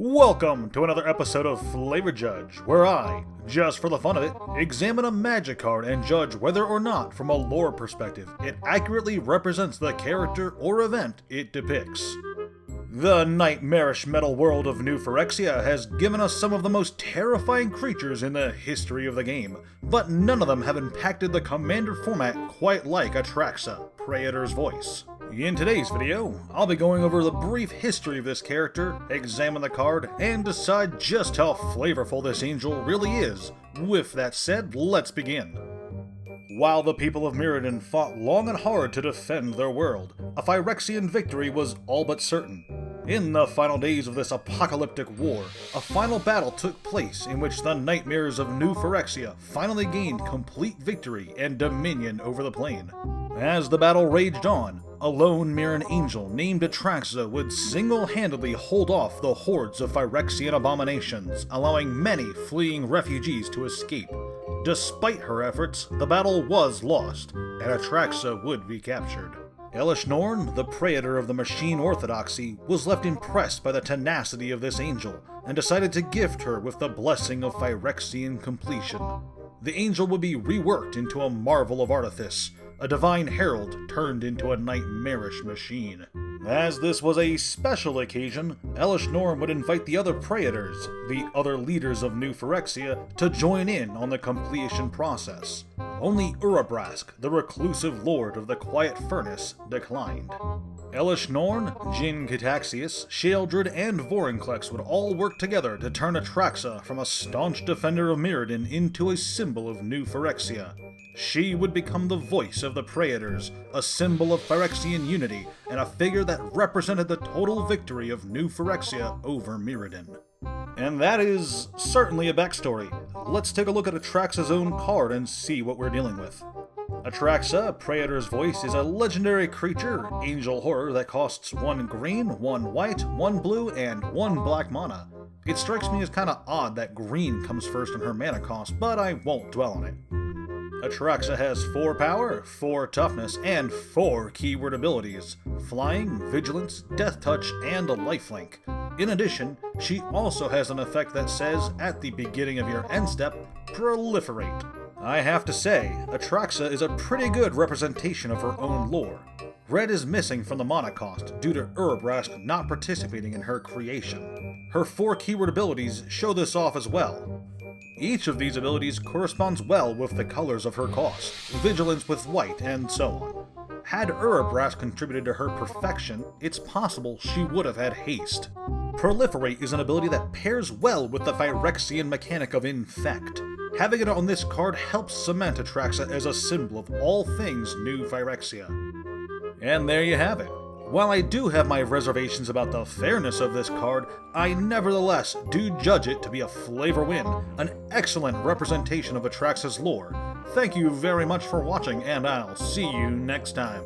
Welcome to another episode of Flavor Judge, where I, just for the fun of it, examine a magic card and judge whether or not, from a lore perspective, it accurately represents the character or event it depicts. The nightmarish metal world of New Phyrexia has given us some of the most terrifying creatures in the history of the game, but none of them have impacted the Commander format quite like Atraxa, Praetor's voice. In today's video, I'll be going over the brief history of this character, examine the card, and decide just how flavorful this angel really is. With that said, let's begin. While the people of Mirrodin fought long and hard to defend their world, a Phyrexian victory was all but certain. In the final days of this apocalyptic war, a final battle took place in which the nightmares of New Phyrexia finally gained complete victory and dominion over the plane. As the battle raged on, a lone Mirran angel named Atraxa would single-handedly hold off the hordes of Phyrexian abominations, allowing many fleeing refugees to escape. Despite her efforts, the battle was lost, and Atraxa would be captured. Elish Norn, the praetor of the machine orthodoxy, was left impressed by the tenacity of this angel, and decided to gift her with the blessing of Phyrexian completion. The angel would be reworked into a marvel of artifice, a divine herald turned into a nightmarish machine. As this was a special occasion, Elish Norn would invite the other praetors, the other leaders of New Phyrexia, to join in on the completion process. Only Urabrask, the reclusive lord of the Quiet Furnace, declined. Elish Norn, Jin Cataxius, Shealdred, and Vorinclex would all work together to turn Atraxa from a staunch defender of Mirrodin into a symbol of New Phyrexia. She would become the voice of the Praetors, a symbol of Phyrexian unity, and a figure that represented the total victory of New Phyrexia over Mirrodin. And that is certainly a backstory. Let's take a look at Atraxa's own card and see what we're dealing with. Atraxa, Praetor's Voice, is a legendary creature, angel horror, that costs 1 green, 1 white, 1 blue, and 1 black mana. It strikes me as kinda odd that green comes first in her mana cost, but I won't dwell on it. Atraxa has 4 power, 4 toughness, and 4 keyword abilities: Flying, Vigilance, Death Touch, and a Lifelink. In addition, she also has an effect that says, at the beginning of your end step, Proliferate. I have to say, Atraxa is a pretty good representation of her own lore. Red is missing from the mana cost due to Urabrask not participating in her creation. Her 4 keyword abilities show this off as well. Each of these abilities corresponds well with the colors of her cost, Vigilance with white, and so on. Had Urabrask contributed to her perfection, it's possible she would have had haste. Proliferate is an ability that pairs well with the Phyrexian mechanic of Infect. Having it on this card helps cement Atraxa as a symbol of all things New Phyrexia. And there you have it. While I do have my reservations about the fairness of this card, I nevertheless do judge it to be a flavor win, an excellent representation of Atraxa's lore. Thank you very much for watching, and I'll see you next time.